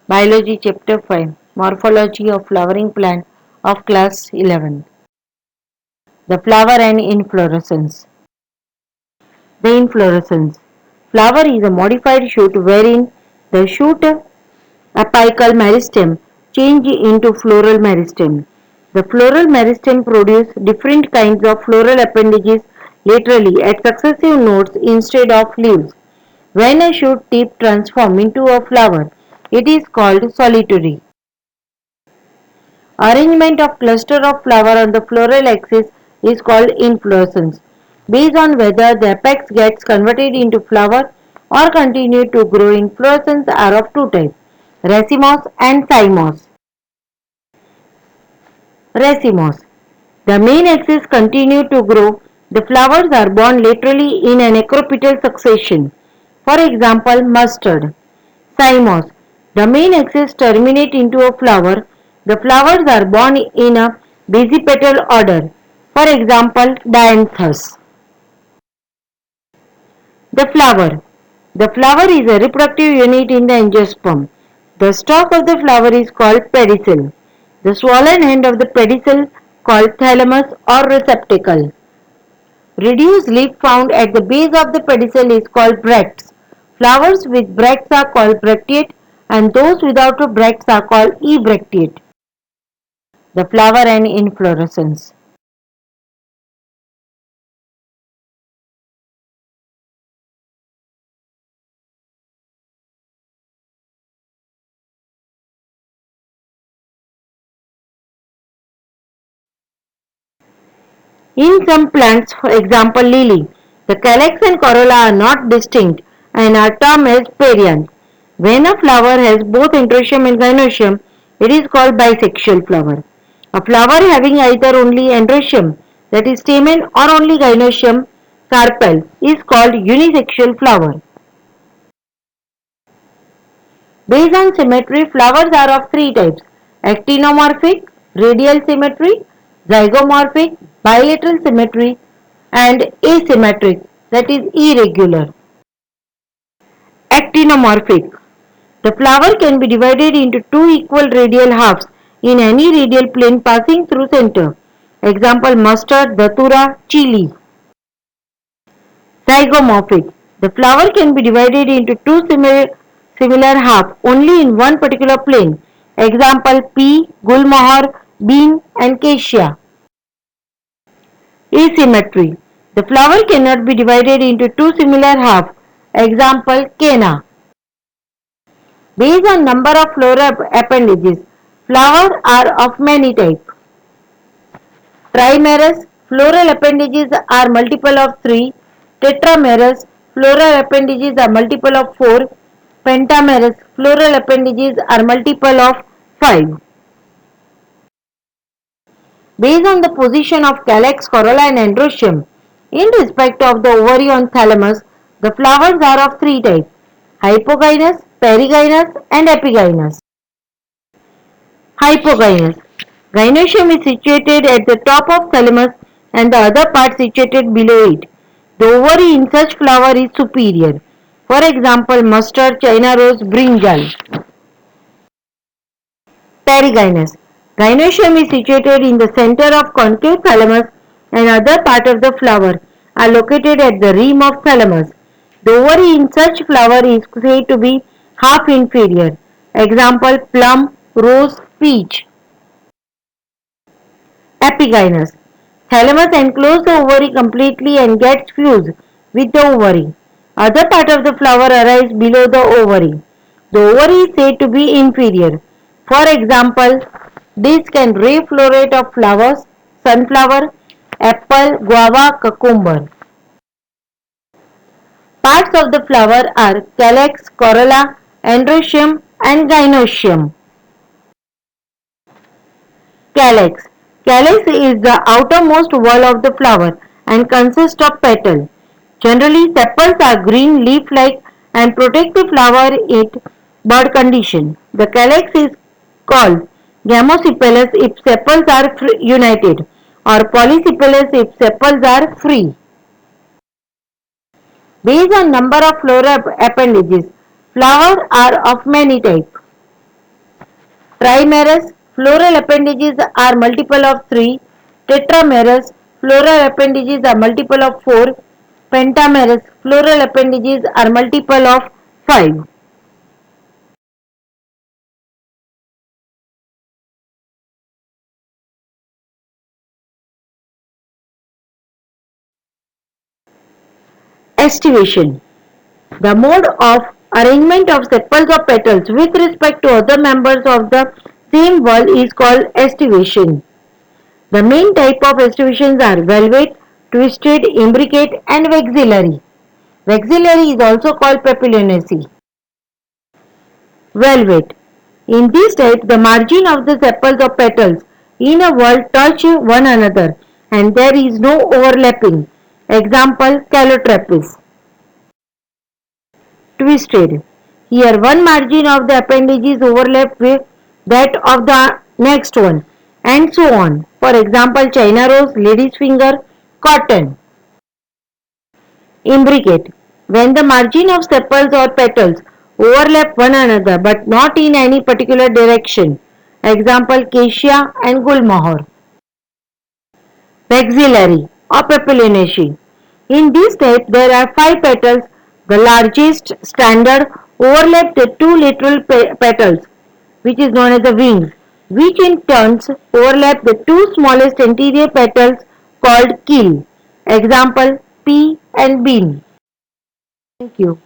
Biology Chapter 5 Morphology of Flowering Plant of Class 11. The flower and inflorescence. The inflorescence. Flower is a modified shoot wherein the shoot apical meristem change into floral meristem. The floral meristem produce different kinds of floral appendages laterally at successive nodes instead of leaves. When a shoot tip transforms into a flower, it is called solitary. Arrangement of cluster of flower on the floral axis is called inflorescence, based on whether the apex gets converted into flower or continue to grow. Inflorescence are of two types, racemose and cymose. Racemose. The main axis continue to grow. The flowers are borne laterally in an acropetal succession. For example, mustard. Cymose. The main axis terminate into a flower. The flowers are borne in a basipetal order. For example, dianthus. The flower. The flower is a reproductive unit in the angiosperm. The stalk of the flower is called pedicel. The swollen end of the pedicel called thalamus or receptacle. Reduced leaf found at the base of the pedicel is called bracts. Flowers with bracts are called bracteate and those without bracts are called ebracteate. The flower and inflorescence. In some plants, for example lily, the calyx and corolla are not distinct and are termed as perianth. When a flower has both androecium and gynoecium, it is called bisexual flower. A flower having either only androecium, that is stamen, or only gynoecium, carpel, is called unisexual flower. Based on symmetry, flowers are of three types: actinomorphic, radial symmetry, zygomorphic, bilateral symmetry, and asymmetric, that is irregular. Actinomorphic. The flower can be divided into two equal radial halves in any radial plane passing through center. Example, mustard, datura, chili. Zygomorphic. The flower can be divided into two similar halves only in one particular plane. Example, pea, gulmohar, bean and cassia. Asymmetry. The flower cannot be divided into two similar halves. Example, canna. Based on number of floral appendages, flowers are of many types. Trimerous, floral appendages are multiple of 3. Tetramerous, floral appendages are multiple of 4. Pentamerous, floral appendages are multiple of 5. Based on the position of calyx, corolla and androecium, in respect of the ovary on thalamus, the flowers are of three types: hypogynous, perigynous and epigynous. Hypogynous. Gynoecium is situated at the top of thalamus and the other part situated below it. The ovary in such flower is superior. For example, mustard, china rose, brinjal. Perigynous. Gynoecium is situated in the center of concave thalamus and other part of the flower are located at the rim of thalamus. The ovary in such flower is said to be half inferior. Example, plum, rose, peach. Epigynous. Thalamus encloses the ovary completely and gets fused with the ovary. Other part of the flower arises below the ovary. The ovary is said to be inferior. For example, disc and ray floret of flowers, sunflower, apple, guava, cucumber. Parts of the flower are calyx, corolla, androecium and gynoecium. Calyx. Calyx is the outermost wall of the flower and consists of petals. Generally, sepals are green, leaf-like and protect the flower in bud condition. The calyx is called gamosepalous if sepals are united or polysepalous if sepals are free. Based on number of floral appendages, flowers are of many types. Trimerous, floral appendages are multiple of 3. Tetramerous, floral appendages are multiple of 4. Pentamerous, floral appendages are multiple of 5. Estivation. The mode of arrangement of sepals of petals with respect to other members of the same whorl is called estivation. The main type of estivations are velvet, twisted, imbricate and vexillary. Vexillary is also called papilionaceae. Velvet. In this type, the margin of the sepals of petals in a whorl touch one another and there is no overlapping. Example, Calotropis. Twisted. Here one margin of the appendages overlap with that of the next one and so on. For example, China rose, lady's finger, cotton. Imbricate. When the margin of sepals or petals overlap one another but not in any particular direction. Example, cassia and gulmohar. Vexillary or papilionaceae. In this type, there are 5 petals. The largest standard overlap the 2 lateral petals, which is known as the wings, which in turns overlap the 2 smallest anterior petals called keel. Example, pea and bean. Thank you.